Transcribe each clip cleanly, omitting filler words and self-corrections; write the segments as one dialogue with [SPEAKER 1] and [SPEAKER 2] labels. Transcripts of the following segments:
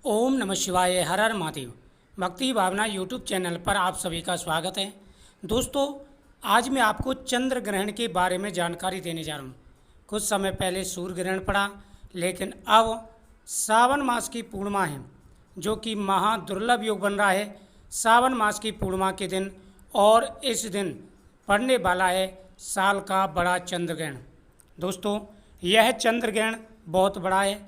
[SPEAKER 1] ओम नमः शिवाय। हर हर महादेव। भक्ति भावना यूट्यूब चैनल पर आप सभी का स्वागत है। दोस्तों, आज मैं आपको चंद्र ग्रहण के बारे में जानकारी देने जा रहा हूँ। कुछ समय पहले सूर्य ग्रहण पड़ा, लेकिन अब सावन मास की पूर्णिमा है, जो कि महा दुर्लभ योग बन रहा है सावन मास की पूर्णिमा के दिन। और इस दिन पड़ने वाला है साल का बड़ा चंद्र ग्रहण। दोस्तों, यह चंद्र ग्रहण बहुत बड़ा है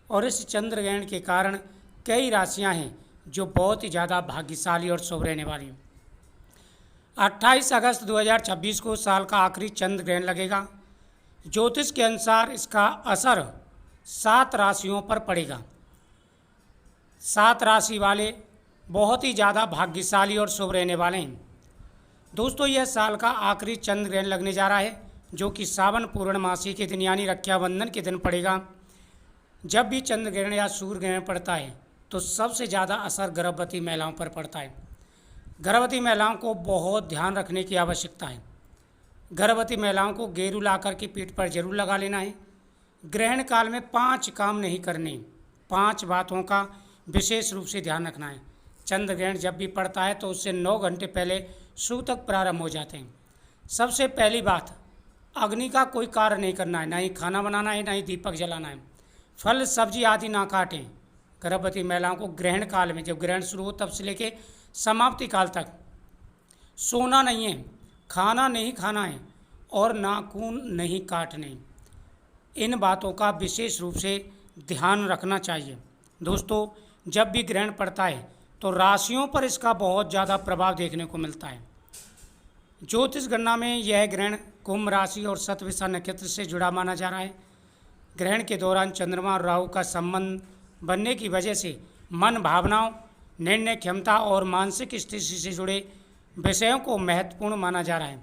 [SPEAKER 1] और इस चंद्र ग्रहण के कारण कई राशियां हैं जो बहुत ही ज़्यादा भाग्यशाली और शुभ रहने वाली हैं। 28 अगस्त 2026 को साल का आखिरी चंद्र ग्रहण लगेगा। ज्योतिष के अनुसार इसका असर 7 राशियों पर पड़ेगा। 7 राशि वाले बहुत ही ज़्यादा भाग्यशाली और शुभ रहने वाले हैं। दोस्तों, यह साल का आखिरी चंद्र ग्रहण लगने जा रहा है, जो कि सावन पूर्णमासी के दिन यानी रक्षाबंधन के दिन पड़ेगा। जब भी चंद्र ग्रहण या सूर्य ग्रहण पड़ता है तो सबसे ज़्यादा असर गर्भवती महिलाओं पर पड़ता है। गर्भवती महिलाओं को बहुत ध्यान रखने की आवश्यकता है। गर्भवती महिलाओं को गेरू ला कर के पीठ पर जरूर लगा लेना है। ग्रहण काल में 5 काम नहीं करने, 5 बातों का विशेष रूप से ध्यान रखना है। चंद्र ग्रहण जब भी पड़ता है तो उससे 9 घंटे पहले सूतक प्रारंभ हो जाते हैं। सबसे पहली बात, अग्नि का कोई कार्य नहीं करना है, ना ही खाना बनाना है, ना ही दीपक जलाना है। फल सब्जी आदि ना काटें। गर्भवती महिलाओं को ग्रहण काल में, जब ग्रहण शुरू हो तब से लेके समाप्ति काल तक सोना नहीं है, खाना नहीं खाना है और नाखून नहीं काटने। इन बातों का विशेष रूप से ध्यान रखना चाहिए। दोस्तों, जब भी ग्रहण पड़ता है तो राशियों पर इसका बहुत ज़्यादा प्रभाव देखने को मिलता है। ज्योतिष गणना में यह ग्रहण कुंभ राशि और शतभिषा नक्षत्र से जुड़ा माना जा रहा है। ग्रहण के दौरान चंद्रमा और राहु का संबंध बनने की वजह से मन, भावनाओं, निर्णय क्षमता और मानसिक स्थिति से जुड़े विषयों को महत्वपूर्ण माना जा रहा है।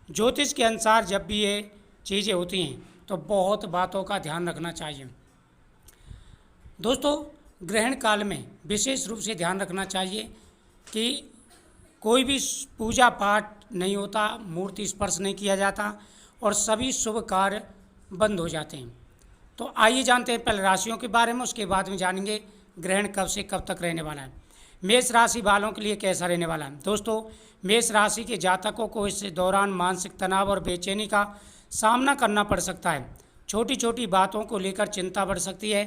[SPEAKER 1] ज्योतिष के अनुसार जब भी ये चीज़ें होती हैं तो बहुत बातों का ध्यान रखना चाहिए। दोस्तों, ग्रहण काल में विशेष रूप से ध्यान रखना चाहिए कि कोई भी पूजा पाठ नहीं होता, मूर्ति स्पर्श नहीं किया जाता और सभी शुभ कार्य बंद हो जाते हैं। तो आइए जानते हैं पहले राशियों के बारे में, उसके बाद में जानेंगे ग्रहण कब से कब तक रहने वाला है। मेष राशि वालों के लिए कैसा रहने वाला है। दोस्तों, मेष राशि के जातकों को इस दौरान मानसिक तनाव और बेचैनी का सामना करना पड़ सकता है। छोटी छोटी बातों को लेकर चिंता बढ़ सकती है।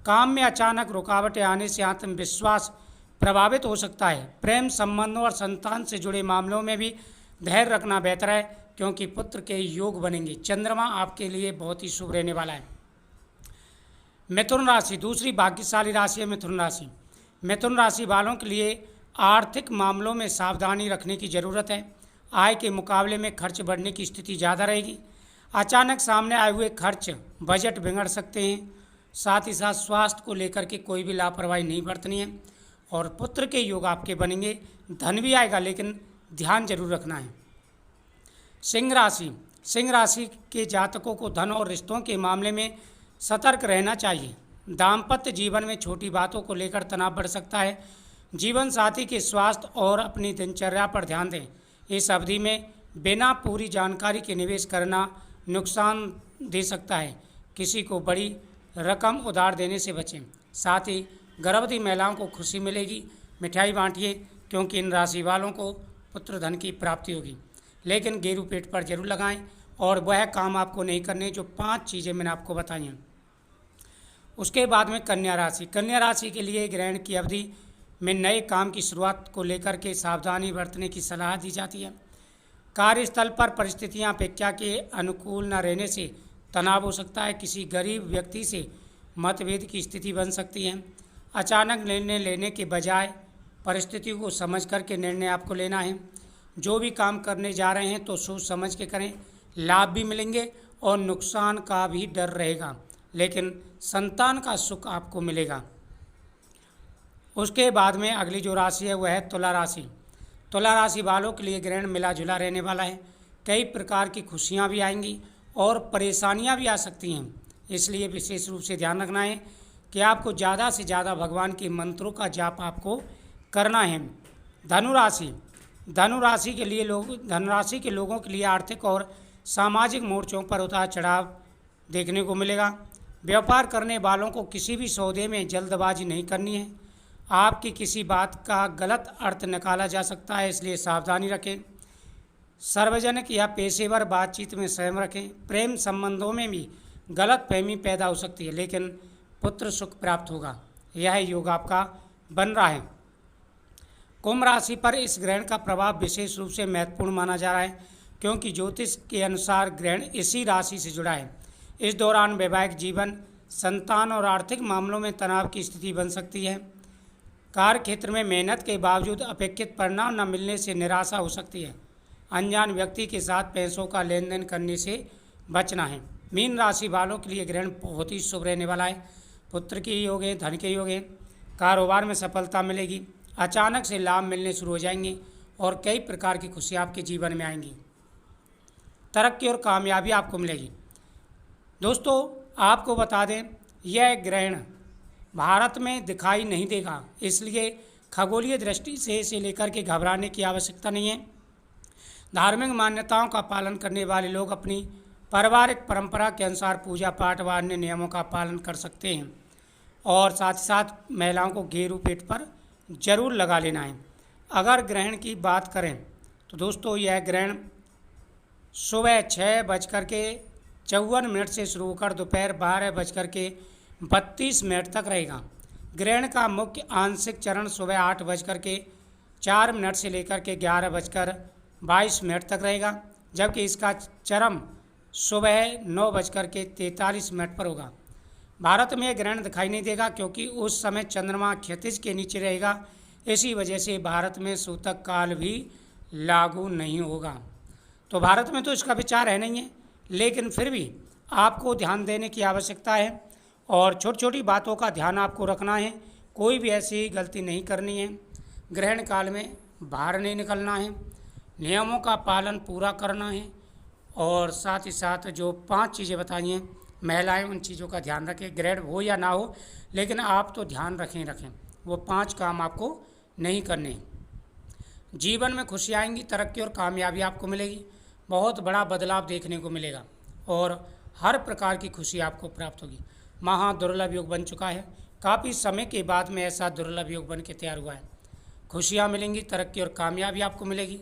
[SPEAKER 1] काम में अचानक रुकावटें आने से आत्मविश्वास प्रभावित हो सकता है। प्रेम संबंधों और संतान से जुड़े मामलों में भी धैर्य रखना बेहतर है, क्योंकि पुत्र के योग बनेंगे। चंद्रमा आपके लिए बहुत ही शुभ रहने वाला है। मिथुन राशि दूसरी भाग्यशाली राशि है। मिथुन राशि, मिथुन राशि वालों के लिए आर्थिक मामलों में सावधानी रखने की ज़रूरत है। आय के मुकाबले में खर्च बढ़ने की स्थिति ज़्यादा रहेगी। अचानक सामने आए हुए खर्च बजट बिगड़ सकते हैं। साथ ही साथ स्वास्थ्य को लेकर के कोई भी लापरवाही नहीं बरतनी है और पुत्र के योग आपके बनेंगे। धन भी आएगा, लेकिन ध्यान जरूर रखना है। सिंह राशि, सिंह राशि के जातकों को धन और रिश्तों के मामले में सतर्क रहना चाहिए। दाम्पत्य जीवन में छोटी बातों को लेकर तनाव बढ़ सकता है। जीवन साथी के स्वास्थ्य और अपनी दिनचर्या पर ध्यान दें। इस अवधि में बिना पूरी जानकारी के निवेश करना नुकसान दे सकता है। किसी को बड़ी रकम उधार देने से बचें। साथ ही गर्भवती महिलाओं को खुशी मिलेगी। मिठाई बांटिए, क्योंकि इन राशि वालों को पुत्र धन की प्राप्ति होगी। लेकिन गेरू पेट पर जरूर लगाएं और वह काम आपको नहीं करने जो 5 चीज़ें मैंने आपको बताई हैं। उसके बाद में कन्या राशि, कन्या राशि के लिए ग्रहण की अवधि में नए काम की शुरुआत को लेकर के सावधानी बरतने की सलाह दी जाती है। कार्यस्थल पर परिस्थितियां अपेक्षा के अनुकूल न रहने से तनाव हो सकता है। किसी गरीब व्यक्ति से मतभेद की स्थिति बन सकती है। अचानक निर्णय लेने के बजाय परिस्थितियों को समझ करके निर्णय आपको लेना है। जो भी काम करने जा रहे हैं तो सोच समझ के करें। लाभ भी मिलेंगे और नुकसान का भी डर रहेगा, लेकिन संतान का सुख आपको मिलेगा। उसके बाद में अगली जो राशि है वह है तुला राशि। तुला राशि वालों के लिए ग्रहण मिला जुला रहने वाला है। कई प्रकार की खुशियां भी आएंगी और परेशानियां भी आ सकती हैं। इसलिए विशेष रूप से ध्यान रखना है कि आपको ज़्यादा से ज़्यादा भगवान के मंत्रों का जाप आपको करना है। धनुराशि, धनुराशि के लोगों के लिए आर्थिक और सामाजिक मोर्चों पर उतार चढ़ाव देखने को मिलेगा। व्यापार करने वालों को किसी भी सौदे में जल्दबाजी नहीं करनी है। आपकी किसी बात का गलत अर्थ निकाला जा सकता है, इसलिए सावधानी रखें। सार्वजनिक या पेशेवर बातचीत में संयम रखें। प्रेम संबंधों में भी गलतफहमी पैदा हो सकती है, लेकिन पुत्र सुख प्राप्त होगा। यह योग आपका बन रहा है। कुंभ राशि पर इस ग्रहण का प्रभाव विशेष रूप से महत्वपूर्ण माना जा रहा है, क्योंकि ज्योतिष के अनुसार ग्रहण इसी राशि से जुड़ा है। इस दौरान वैवाहिक जीवन, संतान और आर्थिक मामलों में तनाव की स्थिति बन सकती है। कार्य क्षेत्र में मेहनत के बावजूद अपेक्षित परिणाम न मिलने से निराशा हो सकती है। अनजान व्यक्ति के साथ पैसों का लेन देन करने से बचना है। मीन राशि वालों के लिए ग्रहण बहुत ही शुभ रहने वाला है। पुत्र के योग है, धन के योग है। कारोबार में सफलता मिलेगी। अचानक से लाभ मिलने शुरू हो जाएंगे और कई प्रकार की खुशियाँ आपके जीवन में आएंगी। तरक्की और कामयाबी आपको मिलेगी। दोस्तों, आपको बता दें, यह ग्रहण भारत में दिखाई नहीं देगा, इसलिए खगोलीय दृष्टि से इसे लेकर के घबराने की आवश्यकता नहीं है। धार्मिक मान्यताओं का पालन करने वाले लोग अपनी पारिवारिक परंपरा के अनुसार पूजा पाठ व अन्य नियमों का पालन कर सकते हैं। और साथ ही साथ महिलाओं को घेरू पेट पर जरूर लगा लेना है। अगर ग्रहण की बात करें तो दोस्तों, यह ग्रहण सुबह 6:54 से शुरू होकर दोपहर 12:32 तक रहेगा। ग्रहण का मुख्य आंशिक चरण सुबह 8:04 से लेकर के 11:22 तक रहेगा, जबकि इसका चरम सुबह 9:43 पर होगा। भारत में ग्रहण दिखाई नहीं देगा, क्योंकि उस समय चंद्रमा क्षितिज के नीचे रहेगा। इसी वजह से भारत में सूतक काल भी लागू नहीं होगा। तो भारत में तो इसका विचार है नहीं है, लेकिन फिर भी आपको ध्यान देने की आवश्यकता है और छोटी छोटी बातों का ध्यान आपको रखना है। कोई भी ऐसी गलती नहीं करनी है। ग्रहण काल में बाहर नहीं निकलना है। नियमों का पालन पूरा करना है। और साथ ही साथ जो 5 चीज़ें बताई हैं, महिलाएं उन चीज़ों का ध्यान रखें। ग्रहण हो या ना हो, लेकिन आप तो ध्यान रखें। वो 5 काम आपको नहीं करने। जीवन में खुशी आएंगी, तरक्की और कामयाबी आपको मिलेगी। बहुत बड़ा बदलाव देखने को मिलेगा और हर प्रकार की खुशी आपको प्राप्त होगी। महा दुर्लभ योग बन चुका है। काफ़ी समय के बाद में ऐसा दुर्लभ योग बन के तैयार हुआ है। खुशियाँ मिलेंगी, तरक्की और कामयाबी आपको मिलेगी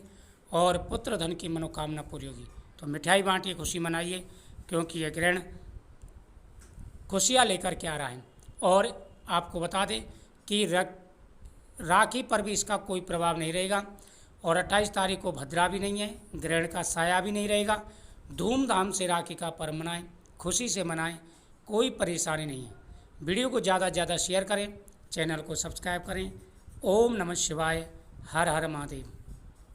[SPEAKER 1] और पुत्र धन की मनोकामना पूरी होगी। तो मिठाई बांटिए, खुशी मनाइए, क्योंकि यह ग्रहण खुशियाँ लेकर के आ रहा है। और आपको बता दें कि राखी पर भी इसका कोई प्रभाव नहीं रहेगा और 28 तारीख को भद्रा भी नहीं है, ग्रहण का साया भी नहीं रहेगा। धूमधाम से राखी का पर्व मनाएं, खुशी से मनाएं, कोई परेशानी नहीं है। वीडियो को ज़्यादा से ज़्यादा शेयर करें, चैनल को सब्सक्राइब करें। ओम नमः शिवाय। हर हर महादेव।